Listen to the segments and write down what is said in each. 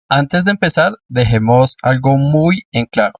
Antes de empezar, dejemos algo muy en claro.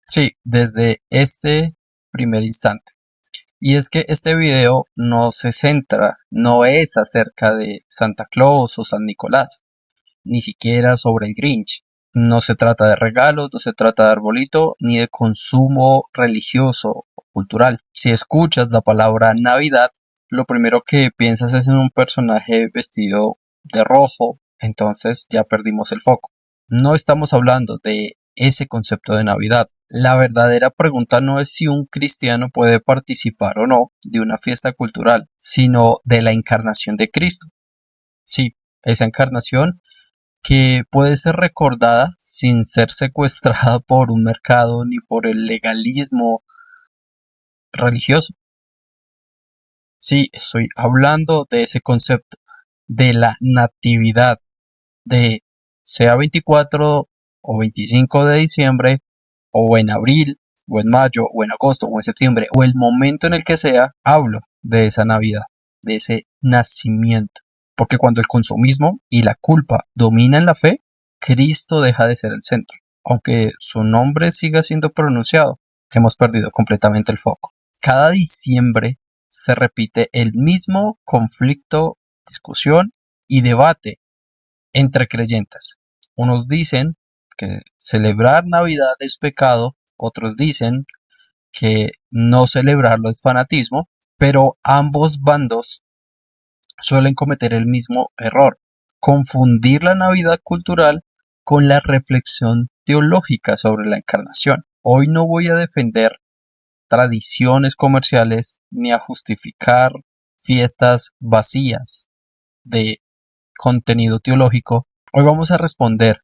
Sí, desde este primer instante. Y es que este video no se centra, no es acerca de Santa Claus o San Nicolás, ni siquiera sobre el Grinch. No se trata de regalos, no se trata de arbolito, ni de consumo religioso o cultural. Si escuchas la palabra Navidad, lo primero que piensas es en un personaje vestido de rojo, entonces ya perdimos el foco. No estamos hablando de ese concepto de Navidad. La verdadera pregunta no es si un cristiano puede participar o no de una fiesta cultural, sino de la encarnación de Cristo. Sí, esa encarnación que puede ser recordada sin ser secuestrada por un mercado ni por el legalismo religioso. Sí, estoy hablando de ese concepto, de la natividad, de sea 24 o 25 de diciembre, o en abril, o en mayo, o en agosto, o en septiembre, o el momento en el que sea, hablo de esa Navidad, de ese nacimiento. Porque cuando el consumismo y la culpa dominan la fe, Cristo deja de ser el centro. Aunque su nombre siga siendo pronunciado, hemos perdido completamente el foco. Cada diciembre se repite el mismo conflicto, discusión y debate entre creyentes. Unos dicen que celebrar Navidad es pecado, otros dicen que no celebrarlo es fanatismo, pero ambos bandos suelen cometer el mismo error: confundir la Navidad cultural con la reflexión teológica sobre la encarnación. Hoy no voy a defender tradiciones comerciales ni a justificar fiestas vacías de contenido teológico. Hoy vamos a responder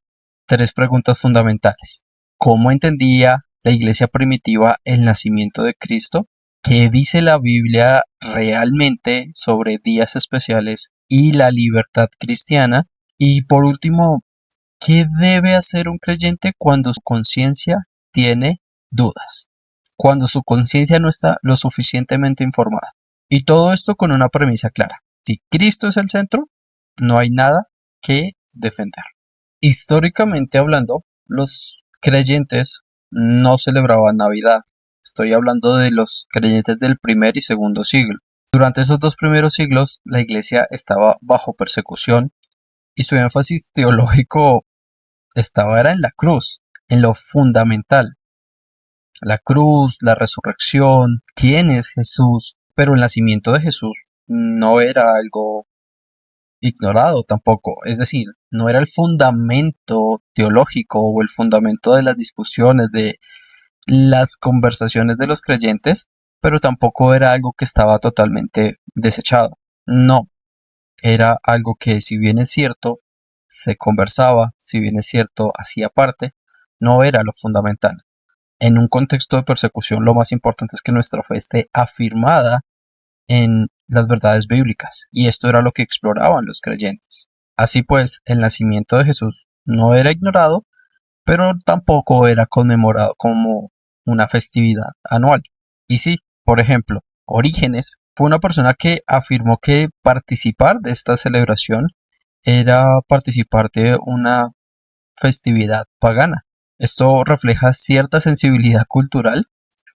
tres preguntas fundamentales. ¿Cómo entendía la iglesia primitiva el nacimiento de Cristo? ¿Qué dice la Biblia realmente sobre días especiales y la libertad cristiana? Y por último, ¿qué debe hacer un creyente cuando su conciencia tiene dudas? Cuando su conciencia no está lo suficientemente informada. Y todo esto con una premisa clara: si Cristo es el centro, no hay nada que defender. Históricamente hablando, los creyentes no celebraban Navidad. Estoy hablando de los creyentes del primer y segundo siglo. Durante esos dos primeros siglos, la iglesia estaba bajo persecución y su énfasis teológico era en la cruz, en lo fundamental. La cruz, la resurrección, quién es Jesús. Pero el nacimiento de Jesús no era algo ignorado tampoco. Es decir, no era el fundamento teológico o el fundamento de las discusiones, de las conversaciones de los creyentes, pero tampoco era algo que estaba totalmente desechado. No, era algo que, si bien es cierto, se conversaba, si bien es cierto, hacía parte, no era lo fundamental. En un contexto de persecución, lo más importante es que nuestra fe esté afirmada en las verdades bíblicas, y esto era lo que exploraban los creyentes. Así pues, el nacimiento de Jesús no era ignorado, pero tampoco era conmemorado como una festividad anual. Y sí, por ejemplo, Orígenes fue una persona que afirmó que participar de esta celebración era participar de una festividad pagana. Esto refleja cierta sensibilidad cultural,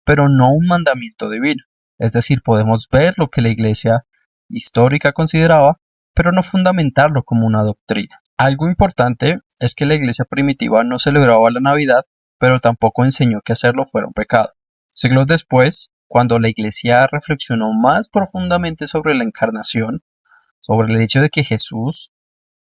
pero no un mandamiento divino. Es decir, podemos ver lo que la iglesia histórica consideraba, pero no fundamentarlo como una doctrina. Algo importante es que la iglesia primitiva no celebraba la Navidad, pero tampoco enseñó que hacerlo fuera un pecado. Siglos después, cuando la iglesia reflexionó más profundamente sobre la encarnación, sobre el hecho de que Jesús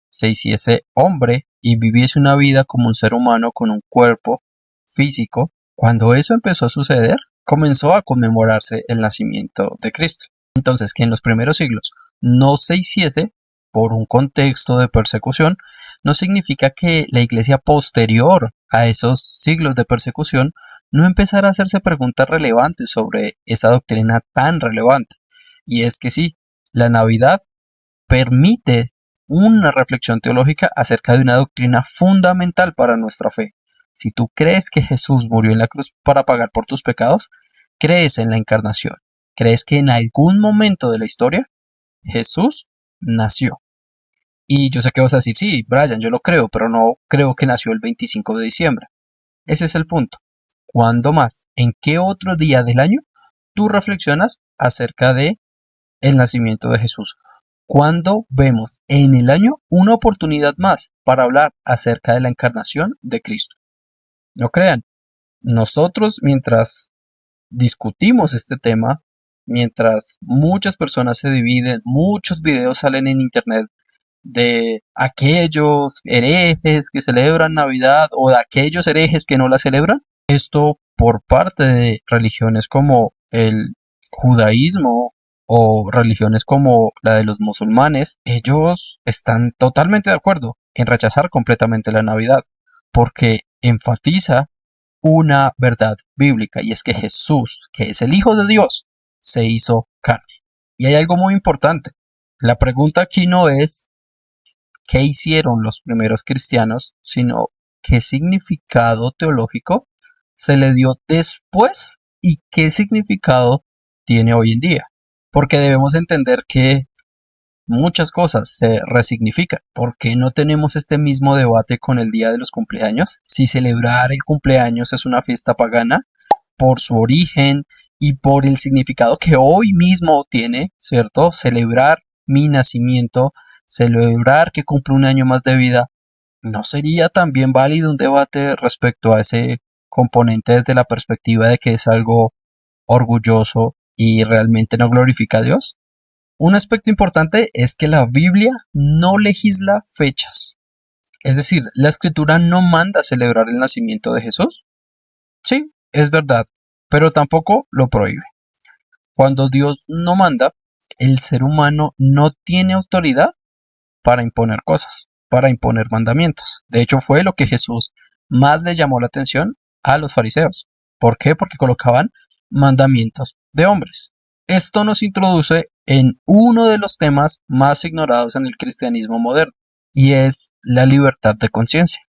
se hiciese hombre y viviese una vida como un ser humano con un cuerpo físico, cuando eso empezó a suceder, comenzó a conmemorarse el nacimiento de Cristo. Entonces, que en los primeros siglos no se hiciese por un contexto de persecución, no significa que la iglesia posterior a esos siglos de persecución no empezara a hacerse preguntas relevantes sobre esa doctrina tan relevante. Y es que sí, la Navidad permite una reflexión teológica acerca de una doctrina fundamental para nuestra fe. Si tú crees que Jesús murió en la cruz para pagar por tus pecados, crees en la encarnación, crees que en algún momento de la historia Jesús nació. Y yo sé que vas a decir, sí, Brian, yo lo creo, pero no creo que nació el 25 de diciembre. Ese es el punto. ¿Cuándo más? ¿En qué otro día del año tú reflexionas acerca de el nacimiento de Jesús? ¿Cuándo vemos en el año una oportunidad más para hablar acerca de la encarnación de Cristo? No crean, nosotros mientras discutimos este tema, mientras muchas personas se dividen, muchos videos salen en internet de aquellos herejes que celebran Navidad o de aquellos herejes que no la celebran. Esto por parte de religiones como el judaísmo o religiones como la de los musulmanes, ellos están totalmente de acuerdo en rechazar completamente la Navidad porque enfatiza una verdad bíblica y es que Jesús, que es el Hijo de Dios, se hizo carne. Y hay algo muy importante. La pregunta aquí no es qué hicieron los primeros cristianos, sino qué significado teológico se le dio después y qué significado tiene hoy en día. Porque debemos entender que muchas cosas se resignifican. ¿Por qué no tenemos este mismo debate con el día de los cumpleaños? Si celebrar el cumpleaños es una fiesta pagana por su origen y por el significado que hoy mismo tiene, ¿cierto? Celebrar mi nacimiento, celebrar que cumplo un año más de vida, ¿no sería también válido un debate respecto a ese componente desde la perspectiva de que es algo orgulloso y realmente no glorifica a Dios? Un aspecto importante es que la Biblia no legisla fechas. Es decir, la escritura no manda celebrar el nacimiento de Jesús. Sí, es verdad, pero tampoco lo prohíbe. Cuando Dios no manda, el ser humano no tiene autoridad para imponer cosas, para imponer mandamientos. De hecho, fue lo que Jesús más le llamó la atención a los fariseos. ¿Por qué? Porque colocaban mandamientos de hombres. Esto nos introduce en uno de los temas más ignorados en el cristianismo moderno, y es la libertad de conciencia.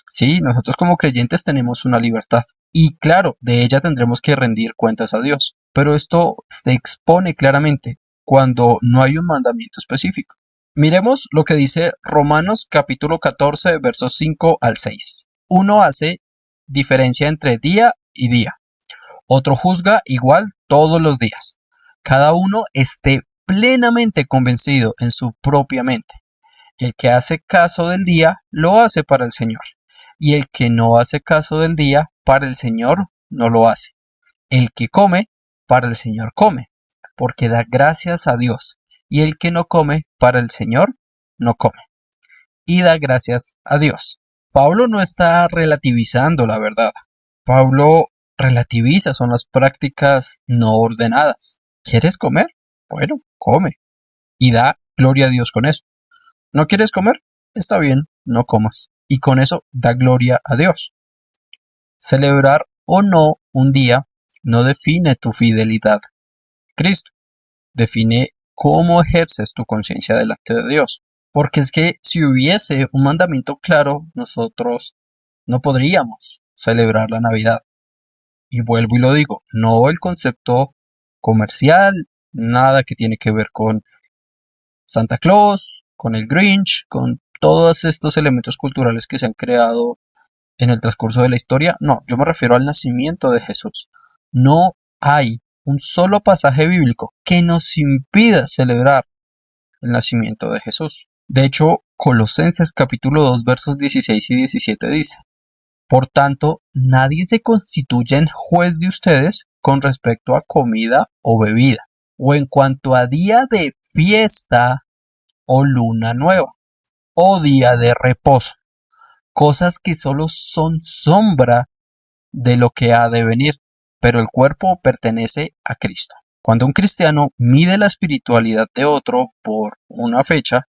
Sí, nosotros como creyentes tenemos una libertad, y claro, de ella tendremos que rendir cuentas a Dios, pero esto se expone claramente cuando no hay un mandamiento específico. Miremos lo que dice Romanos capítulo 14, versos 5 al 6. Uno hace diferencia entre día y día, otro juzga igual todos los días. Cada uno esté plenamente convencido en su propia mente. El que hace caso del día, lo hace para el Señor. Y el que no hace caso del día, para el Señor no lo hace. El que come, para el Señor come, porque da gracias a Dios. Y el que no come, para el Señor no come, y da gracias a Dios. Pablo no está relativizando la verdad. Pablo relativiza, son las prácticas no ordenadas. ¿Quieres comer? Bueno, come. Y da gloria a Dios con eso. ¿No quieres comer? Está bien, no comas. Y con eso da gloria a Dios. Celebrar o no un día no define tu fidelidad a Cristo. Define cómo ejerces tu conciencia delante de Dios. Porque es que si hubiese un mandamiento claro, nosotros no podríamos celebrar la Navidad. Y vuelvo y lo digo, no el concepto comercial, nada que tiene que ver con Santa Claus, con el Grinch, con todos estos elementos culturales que se han creado en el transcurso de la historia. No, yo me refiero al nacimiento de Jesús. No hay un solo pasaje bíblico que nos impida celebrar el nacimiento de Jesús. De hecho, Colosenses capítulo 2 versos 16 y 17 dice: Por tanto, nadie se constituya en juez de ustedes con respecto a comida o bebida, o en cuanto a día de fiesta o luna nueva, o día de reposo, cosas que solo son sombra de lo que ha de venir, pero el cuerpo pertenece a Cristo. Cuando un cristiano mide la espiritualidad de otro por una fecha,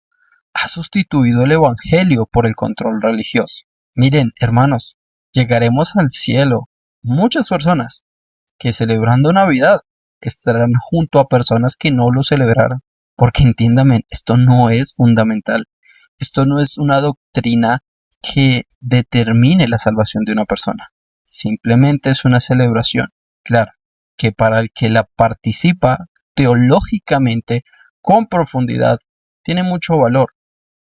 ha sustituido el evangelio por el control religioso. Miren, hermanos, llegaremos al cielo muchas personas que celebrando Navidad estarán junto a personas que no lo celebraron. Porque entiéndame, esto no es fundamental. Esto no es una doctrina que determine la salvación de una persona. Simplemente es una celebración, claro, que para el que la participa teológicamente con profundidad tiene mucho valor.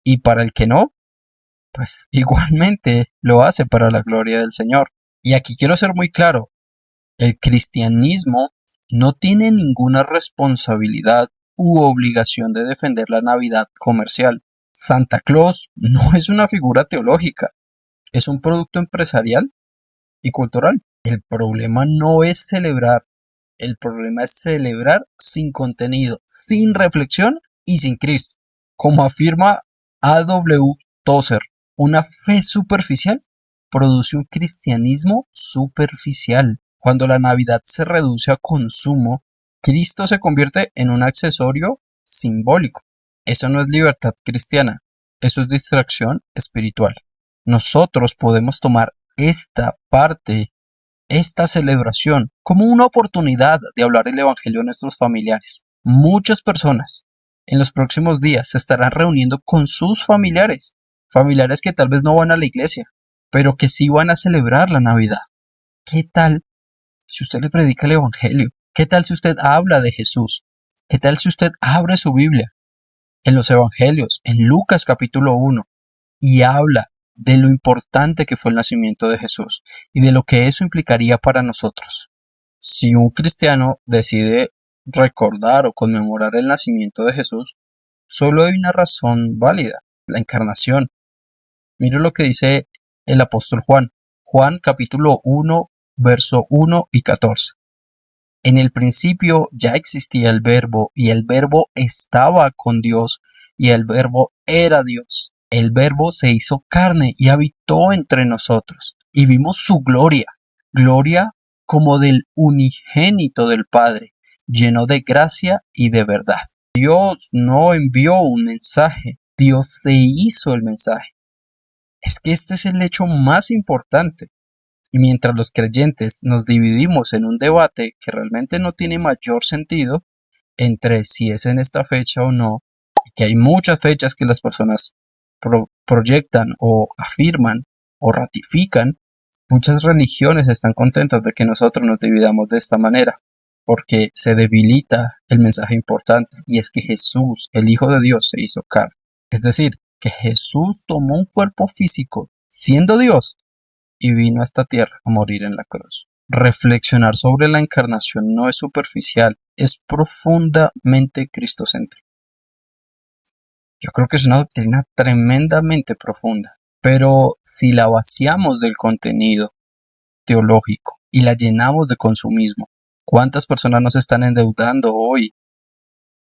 Y para el que no, pues igualmente lo hace para la gloria del Señor. Y aquí quiero ser muy claro, el cristianismo no tiene ninguna responsabilidad u obligación de defender la Navidad comercial. Santa Claus no es una figura teológica, es un producto empresarial y cultural. El problema no es celebrar, el problema es celebrar sin contenido, sin reflexión y sin Cristo. Como afirma A.W. Tozer, una fe superficial produce un cristianismo superficial. Cuando la Navidad se reduce a consumo, Cristo se convierte en un accesorio simbólico. Eso no es libertad cristiana, eso es distracción espiritual. Nosotros podemos tomar esta parte, esta celebración, como una oportunidad de hablar el Evangelio a nuestros familiares. Muchas personas en los próximos días se estarán reuniendo con sus familiares, familiares que tal vez no van a la iglesia, pero que sí van a celebrar la Navidad. ¿Qué tal si usted le predica el Evangelio? ¿Qué tal si usted habla de Jesús? ¿Qué tal si usted abre su Biblia en los Evangelios, en Lucas capítulo 1, y habla de lo importante que fue el nacimiento de Jesús y de lo que eso implicaría para nosotros? Si un cristiano decide recordar o conmemorar el nacimiento de Jesús, solo hay una razón válida: la encarnación. Mire lo que dice el apóstol Juan. Juan capítulo 1, verso 1 y 14. En el principio ya existía el Verbo, y el Verbo estaba con Dios, y el Verbo era Dios. El Verbo se hizo carne y habitó entre nosotros, y vimos su gloria, gloria como del unigénito del Padre, lleno de gracia y de verdad. Dios no envió un mensaje, Dios se hizo el mensaje. Es que este es el hecho más importante. Y mientras los creyentes nos dividimos en un debate que realmente no tiene mayor sentido entre si es en esta fecha o no, y que hay muchas fechas que las personas proyectan o afirman o ratifican, muchas religiones están contentas de que nosotros nos dividamos de esta manera, porque se debilita el mensaje importante, y es que Jesús, el Hijo de Dios, se hizo carne. Es decir, que Jesús tomó un cuerpo físico, siendo Dios, y vino a esta tierra a morir en la cruz. Reflexionar sobre la encarnación no es superficial, es profundamente cristocéntrico. Yo creo que es una doctrina tremendamente profunda, pero si la vaciamos del contenido teológico y la llenamos de consumismo, ¿cuántas personas nos están endeudando hoy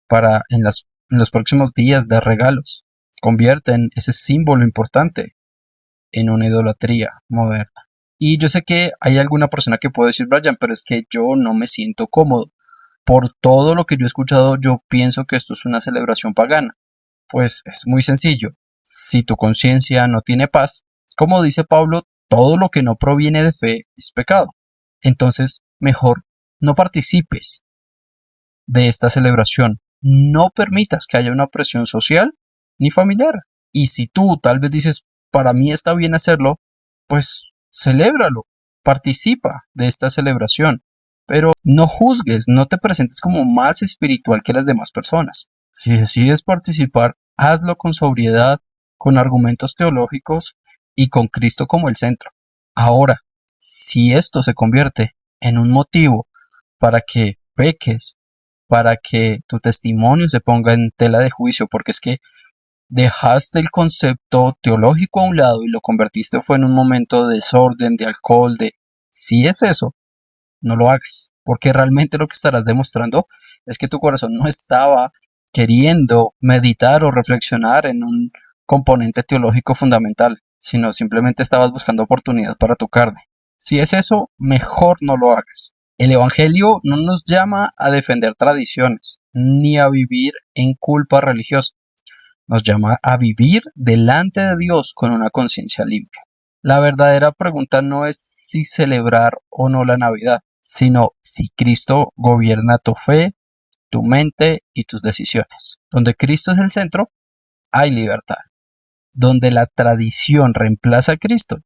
para en los próximos días de regalos? Convierten ese símbolo importante en una idolatría moderna. Y yo sé que hay alguna persona que puede decir: Brian, pero es que yo no me siento cómodo. Por todo lo que yo he escuchado, yo pienso que esto es una celebración pagana. Pues es muy sencillo. Si tu conciencia no tiene paz, como dice Pablo, todo lo que no proviene de fe es pecado. Entonces, mejor no participes de esta celebración. No permitas que haya una presión social ni familiar. Y si tú tal vez dices: para mí está bien hacerlo, pues celébralo, participa de esta celebración, pero no juzgues, no te presentes como más espiritual que las demás personas. Si decides participar, hazlo con sobriedad, con argumentos teológicos y con Cristo como el centro. Ahora, si esto se convierte en un motivo para que peques, para que tu testimonio se ponga en tela de juicio, porque es que dejaste el concepto teológico a un lado y lo convertiste fue en un momento de desorden, de alcohol, Si es eso, no lo hagas, porque realmente lo que estarás demostrando es que tu corazón no estaba queriendo meditar o reflexionar en un componente teológico fundamental, sino simplemente estabas buscando oportunidad para tu carne. Si es eso, mejor no lo hagas. El Evangelio no nos llama a defender tradiciones, ni a vivir en culpa religiosa. Nos llama a vivir delante de Dios con una conciencia limpia. La verdadera pregunta no es si celebrar o no la Navidad, sino si Cristo gobierna tu fe, tu mente y tus decisiones. Donde Cristo es el centro, hay libertad. Donde la tradición reemplaza a Cristo,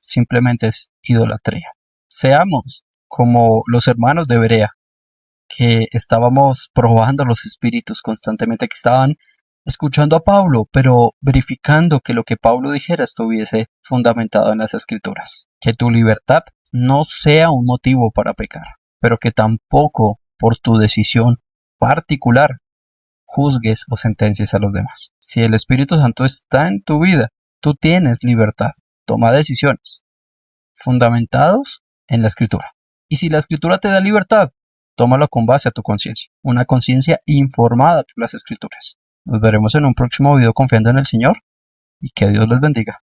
simplemente es idolatría. Seamos como los hermanos de Berea, que estábamos probando los espíritus constantemente, que estaban escuchando a Pablo, pero verificando que lo que Pablo dijera estuviese fundamentado en las Escrituras. Que tu libertad no sea un motivo para pecar, pero que tampoco por tu decisión particular juzgues o sentencies a los demás. Si el Espíritu Santo está en tu vida, tú tienes libertad. Toma decisiones fundamentados en la Escritura. Y si la Escritura te da libertad, tómalo con base a tu conciencia, una conciencia informada por las Escrituras. Nos veremos en un próximo video confiando en el Señor y que Dios les bendiga.